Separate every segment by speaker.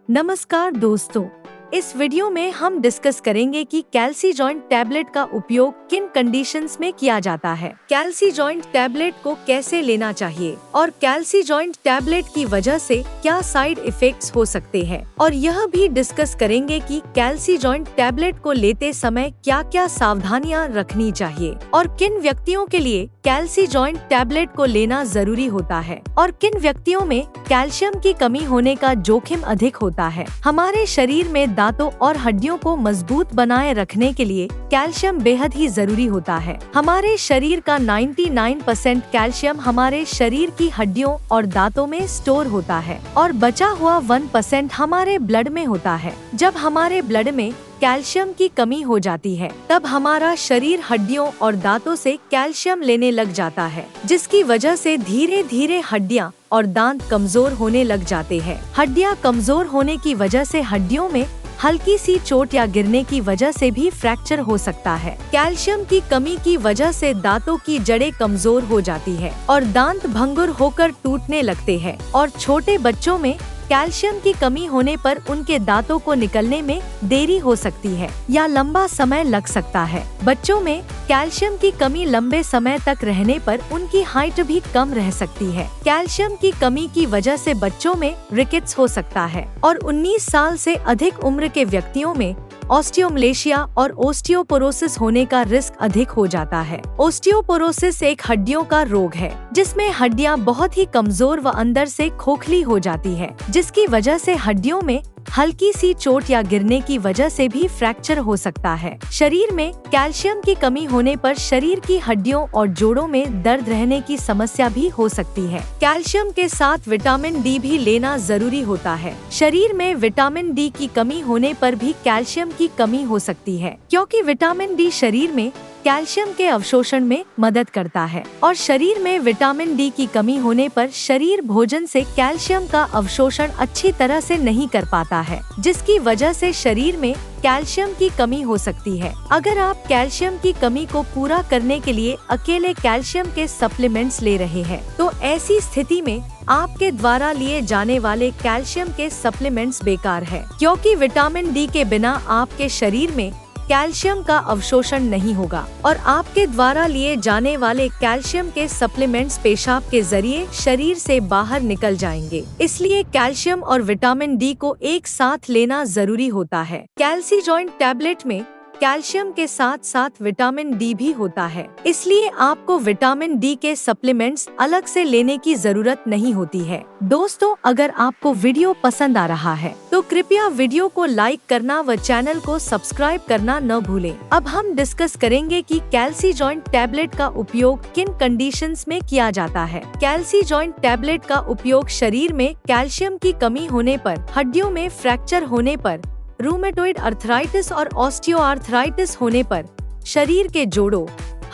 Speaker 1: नमस्कार दोस्तों, इस वीडियो में हम डिस्कस करेंगे कि कैल्सी जॉइंट टैबलेट का उपयोग किन कंडीशंस में किया जाता है, कैल्सी जॉइंट टैबलेट को कैसे लेना चाहिए और कैल्सी जॉइंट टैबलेट की वजह से क्या साइड इफेक्ट्स हो सकते हैं। और यह भी डिस्कस करेंगे कि कैल्सी जॉइंट टैबलेट को लेते समय क्या क्या सावधानियां रखनी चाहिए और किन व्यक्तियों के लिए कैल्सी जॉइंट टैबलेट को लेना जरूरी होता है और किन व्यक्तियों में कैल्शियम की कमी होने का जोखिम अधिक होता है। हमारे शरीर में दांतों और हड्डियों को मजबूत बनाए रखने के लिए कैल्शियम बेहद ही जरूरी होता है। हमारे शरीर का 99% कैल्शियम हमारे शरीर की हड्डियों और दांतों में स्टोर होता है और बचा हुआ 1% हमारे ब्लड में होता है। जब हमारे ब्लड में कैल्शियम की कमी हो जाती है तब हमारा शरीर हड्डियों और दांतों से कैल्शियम लेने लग जाता है, जिसकी वजह से धीरे धीरे हड्डियां और दांत कमजोर होने लग जाते हैं। हड्डियां कमजोर होने की वजह से हड्डियों में हल्की सी चोट या गिरने की वजह से भी फ्रैक्चर हो सकता है। कैल्शियम की कमी की वजह से दांतों की जड़ें कमजोर हो जाती है और दांत भंगुर होकर टूटने लगते हैं और छोटे बच्चों में कैल्शियम की कमी होने पर उनके दांतों को निकलने में देरी हो सकती है या लंबा समय लग सकता है। बच्चों में कैल्शियम की कमी लंबे समय तक रहने पर उनकी हाइट भी कम रह सकती है। कैल्शियम की कमी की वजह से बच्चों में रिकेट्स हो सकता है और 19 साल से अधिक उम्र के व्यक्तियों में ऑस्टियोमलेशिया और ओस्टियोपोरोसिस होने का रिस्क अधिक हो जाता है। ओस्टियोपोरोसिस एक हड्डियों का रोग है जिसमें हड्डियां बहुत ही कमजोर व अंदर से खोखली हो जाती है, जिसकी वजह से हड्डियों में हल्की सी चोट या गिरने की वजह से भी फ्रैक्चर हो सकता है। शरीर में कैल्शियम की कमी होने पर शरीर की हड्डियों और जोड़ों में दर्द रहने की समस्या भी हो सकती है। कैल्शियम के साथ विटामिन डी भी लेना जरूरी होता है। शरीर में विटामिन डी की कमी होने पर भी कैल्शियम की कमी हो सकती है, क्योंकि विटामिन डी शरीर में कैल्शियम के अवशोषण में मदद करता है और शरीर में विटामिन डी की कमी होने पर शरीर भोजन से कैल्शियम का अवशोषण अच्छी तरह से नहीं कर पाता है, जिसकी वजह से शरीर में कैल्शियम की कमी हो सकती है। अगर आप कैल्शियम की कमी को पूरा करने के लिए अकेले कैल्शियम के सप्लीमेंट्स ले रहे हैं, तो ऐसी स्थिति में आपके द्वारा लिए जाने वाले कैल्शियम के सप्लीमेंट्स बेकार है, क्योंकि विटामिन डी के बिना आपके शरीर में कैल्शियम का अवशोषण नहीं होगा और आपके द्वारा लिए जाने वाले कैल्शियम के सप्लीमेंट्स पेशाब के जरिए शरीर से बाहर निकल जाएंगे। इसलिए कैल्शियम और विटामिन डी को एक साथ लेना जरूरी होता है। कैल्सी जॉइंट टैबलेट में कैल्शियम के साथ साथ विटामिन डी भी होता है, इसलिए आपको विटामिन डी के सप्लीमेंट्स अलग से लेने की जरूरत नहीं होती है। दोस्तों, अगर आपको वीडियो पसंद आ रहा है तो कृपया वीडियो को लाइक करना व चैनल को सब्सक्राइब करना न भूलें। अब हम डिस्कस करेंगे कि कैल्सी जॉइंट टैबलेट का उपयोग किन कंडीशंस में किया जाता है। कैल्सी जॉइंट टैबलेट का उपयोग शरीर में कैल्शियम की कमी होने पर, हड्डियों में फ्रैक्चर होने पर, रूमेटॉइड अर्थराइटिस और ऑस्टियोआर्थराइटिस होने पर, शरीर के जोड़ों,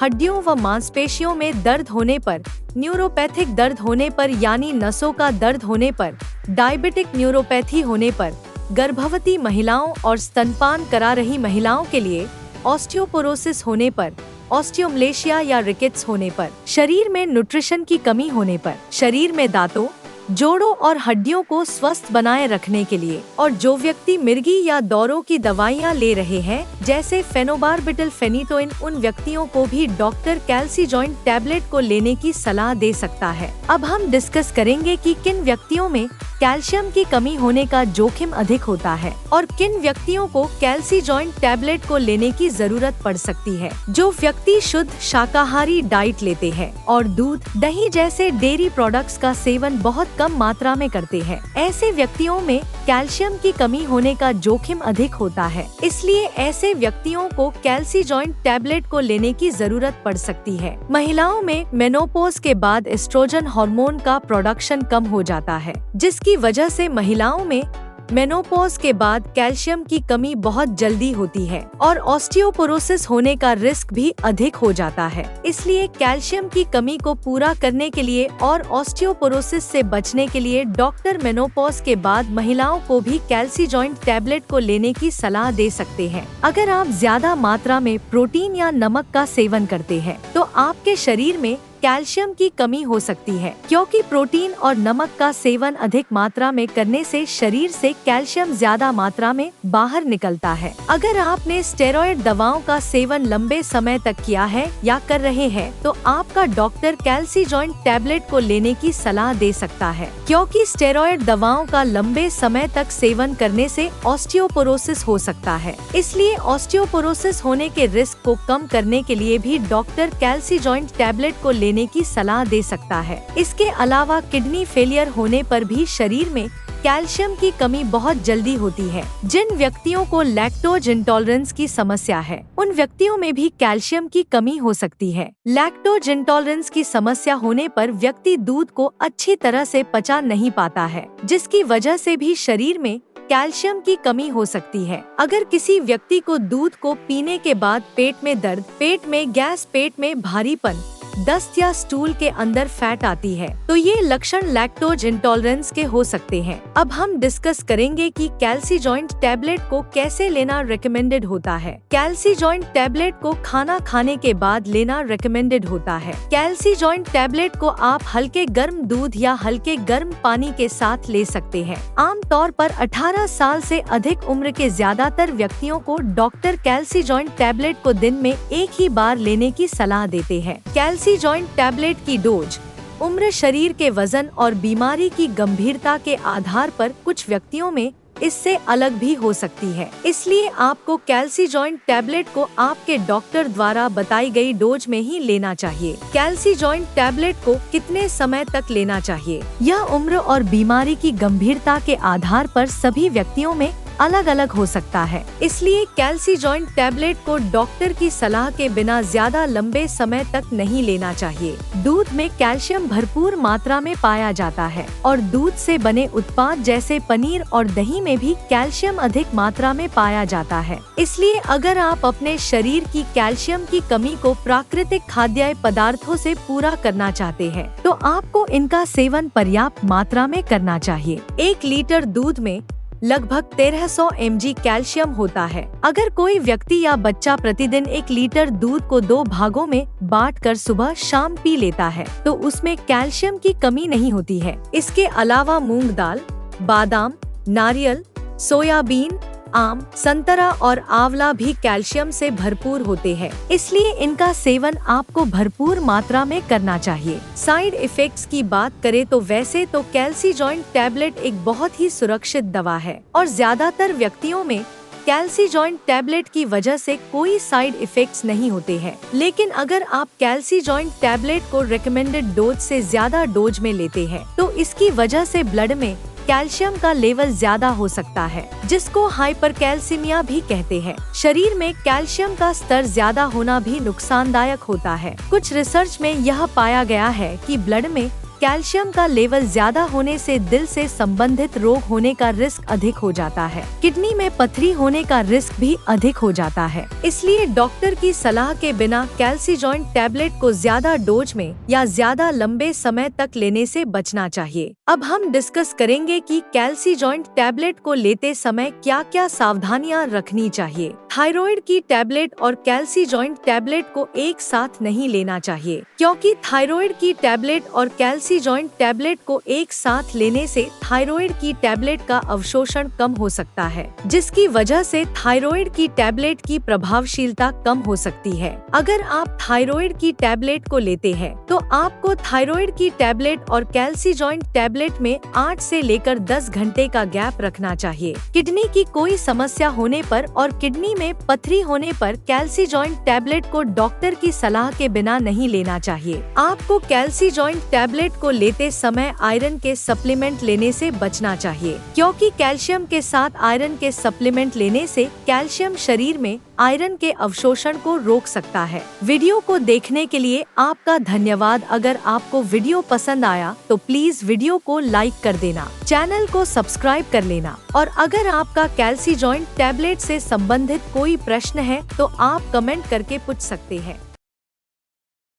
Speaker 1: हड्डियों व मांसपेशियों में दर्द होने पर, न्यूरोपैथिक दर्द होने पर यानी नसों का दर्द होने पर, डायबिटिक न्यूरोपैथी होने पर, गर्भवती महिलाओं और स्तनपान करा रही महिलाओं के लिए ऑस्टियोपोरोसिस होने पर, ऑस्टियोमलेशिया या रिकेट्स होने पर, शरीर में न्यूट्रिशन की कमी होने पर, शरीर में दांतों, जोड़ों और हड्डियों को स्वस्थ बनाए रखने के लिए, और जो व्यक्ति मिर्गी या दौरों की दवाइयाँ ले रहे हैं जैसे फेनोबारबिटल, फेनिटोइन, उन व्यक्तियों को भी डॉक्टर कैल्सी जॉइंट टैबलेट को लेने की सलाह दे सकता है। अब हम डिस्कस करेंगे कि किन व्यक्तियों में कैल्शियम की कमी होने का जोखिम अधिक होता है और किन व्यक्तियों को कैल्सी जॉइंट टैबलेट को लेने की जरूरत पड़ सकती है। जो व्यक्ति शुद्ध शाकाहारी डाइट लेते हैं और दूध, दही जैसे डेयरी प्रोडक्ट्स का सेवन बहुत कम मात्रा में करते हैं, ऐसे व्यक्तियों में कैल्शियम की कमी होने का जोखिम अधिक होता है। इसलिए ऐसे व्यक्तियों को कैल्सी जॉइंट टैबलेट को लेने की जरूरत पड़ सकती है। महिलाओं में मेनोपॉज के बाद एस्ट्रोजन हार्मोन का प्रोडक्शन कम हो जाता है, जिसकी वजह से महिलाओं में मेनोपॉज के बाद कैल्शियम की कमी बहुत जल्दी होती है और ऑस्टियोपोरोसिस होने का रिस्क भी अधिक हो जाता है। इसलिए कैल्शियम की कमी को पूरा करने के लिए और ऑस्टियोपोरोसिस से बचने के लिए डॉक्टर मेनोपॉज के बाद महिलाओं को भी कैल्सी जॉइंट टैबलेट को लेने की सलाह दे सकते हैं। अगर आप ज्यादा मात्रा में प्रोटीन या नमक का सेवन करते हैं तो आपके शरीर में कैल्शियम की कमी हो सकती है, क्योंकि प्रोटीन और नमक का सेवन अधिक मात्रा में करने से शरीर से कैल्शियम ज्यादा मात्रा में बाहर निकलता है। अगर आपने स्टेरॉयड दवाओं का सेवन लंबे समय तक किया है या कर रहे हैं, तो आपका डॉक्टर कैल्सीजॉइंट टैबलेट को लेने की सलाह दे सकता है, क्योंकि स्टेरॉयड दवाओं का लंबे समय तक सेवन करने से ऑस्टियोपोरोसिस हो सकता है। इसलिए ऑस्टियोपोरोसिस होने के रिस्क को कम करने के लिए भी डॉक्टर कैल्सीजॉइंट टैबलेट को लेने की सलाह दे सकता है। इसके अलावा किडनी फेलियर होने पर भी शरीर में कैल्शियम की कमी बहुत जल्दी होती है। जिन व्यक्तियों को लैक्टोज इंटॉलरेंस की समस्या है, उन व्यक्तियों में भी कैल्शियम की कमी हो सकती है। लैक्टोज इंटॉलरेंस की समस्या होने पर व्यक्ति दूध को अच्छी तरह से पचा नहीं पाता है, जिसकी वजह से भी शरीर में कैल्शियम की कमी हो सकती है। अगर किसी व्यक्ति को दूध को पीने के बाद पेट में दर्द, पेट में गैस, पेट में भारीपन, दस्त या स्टूल के अंदर फैट आती है, तो ये लक्षण लैक्टोज इंटॉलरेंस के हो सकते हैं। अब हम डिस्कस करेंगे कि कैल्सीजॉइंट टैबलेट को कैसे लेना रिकमेंडेड होता है। कैल्सीजॉइंट टैबलेट को खाना खाने के बाद लेना रिकमेंडेड होता है। कैल्सीजॉइंट टैबलेट को आप हल्के गर्म दूध या हल्के गर्म पानी के साथ ले सकते हैं। आमतौर पर 18 साल से अधिक उम्र के ज्यादातर व्यक्तियों को डॉक्टर कैल्सीजॉइंट टैबलेट को दिन में एक ही बार लेने की सलाह देते हैं। कैल्सीजॉइंट टैबलेट की डोज उम्र, शरीर के वजन और बीमारी की गंभीरता के आधार पर कुछ व्यक्तियों में इससे अलग भी हो सकती है। इसलिए आपको कैल्सीजॉइंट टैबलेट को आपके डॉक्टर द्वारा बताई गई डोज में ही लेना चाहिए। कैल्सीजॉइंट टैबलेट को कितने समय तक लेना चाहिए, यह उम्र और बीमारी की गंभीरता के आधार पर सभी व्यक्तियों में अलग अलग हो सकता है। इसलिए कैल्सीजॉइंट टैबलेट को डॉक्टर की सलाह के बिना ज्यादा लंबे समय तक नहीं लेना चाहिए। दूध में कैल्शियम भरपूर मात्रा में पाया जाता है और दूध से बने उत्पाद जैसे पनीर और दही में भी कैल्शियम अधिक मात्रा में पाया जाता है। इसलिए अगर आप अपने शरीर की कैल्शियम की कमी को प्राकृतिक खाद्य पदार्थों से पूरा करना चाहते हैं, तो आपको इनका सेवन पर्याप्त मात्रा में करना चाहिए। 1 लीटर दूध में लगभग 1300 mg कैल्शियम होता है। अगर कोई व्यक्ति या बच्चा प्रतिदिन 1 लीटर दूध को 2 भागों में बांटकर सुबह शाम पी लेता है, तो उसमें कैल्शियम की कमी नहीं होती है। इसके अलावा मूंग दाल, बादाम, नारियल, सोयाबीन, आम, संतरा और आंवला भी कैल्शियम से भरपूर होते हैं। इसलिए इनका सेवन आपको भरपूर मात्रा में करना चाहिए। साइड इफेक्ट्स की बात करें तो वैसे तो कैल्सीजॉइंट टैबलेट एक बहुत ही सुरक्षित दवा है और ज्यादातर व्यक्तियों में कैल्सीजॉइंट टैबलेट की वजह से कोई साइड इफेक्ट्स नहीं होते हैं। लेकिन अगर आप कैल्सीजॉइंट टैबलेट को रिकमेंडेड डोज से ज्यादा डोज में लेते हैं, तो इसकी वजह से ब्लड में कैल्शियम का लेवल ज्यादा हो सकता है, जिसको हाइपरकैल्सीमिया भी कहते हैं। शरीर में कैल्शियम का स्तर ज्यादा होना भी नुकसानदायक होता है। कुछ रिसर्च में यह पाया गया है कि ब्लड में कैल्शियम का लेवल ज्यादा होने से दिल से संबंधित रोग होने का रिस्क अधिक हो जाता है। किडनी में पथरी होने का रिस्क भी अधिक हो जाता है। इसलिए डॉक्टर की सलाह के बिना कैल्सीजॉइंट टैबलेट को ज्यादा डोज में या ज्यादा लंबे समय तक लेने से बचना चाहिए। अब हम डिस्कस करेंगे कि कैल्सीजॉइंट टैबलेट को लेते समय क्या क्या सावधानियां रखनी चाहिए। थायराइड की टैबलेट और कैल्सीजॉइंट टैबलेट को एक साथ नहीं लेना चाहिए, क्योंकि थायराइड की टैबलेट और कैल्सीजॉइंट टैबलेट को एक साथ लेने से थायराइड की टैबलेट का अवशोषण कम हो सकता है, जिसकी वजह से थायराइड की टैबलेट की प्रभावशीलता कम हो सकती है। अगर आप थायराइड की टैबलेट को लेते हैं, तो आपको थायराइड की टैबलेट और कैल्सीजॉइंट टैबलेट में 8 से लेकर 10 घंटे का गैप रखना चाहिए। किडनी की कोई समस्या होने पर और किडनी में पथरी होने पर कैल्सीजॉइंट टैबलेट को डॉक्टर की सलाह के बिना नहीं लेना चाहिए। आपको कैल्सीजॉइंट टैबलेट को लेते समय आयरन के सप्लीमेंट लेने से बचना चाहिए, क्योंकि कैल्शियम के साथ आयरन के सप्लीमेंट लेने से कैल्शियम शरीर में आयरन के अवशोषण को रोक सकता है। वीडियो को देखने के लिए आपका धन्यवाद। अगर आपको वीडियो पसंद आया तो प्लीज वीडियो को लाइक कर देना, चैनल को सब्सक्राइब कर लेना और अगर आपका कैल्सीजॉइंट टैबलेट से संबंधित कोई प्रश्न है तो आप कमेंट करके पूछ सकते हैं।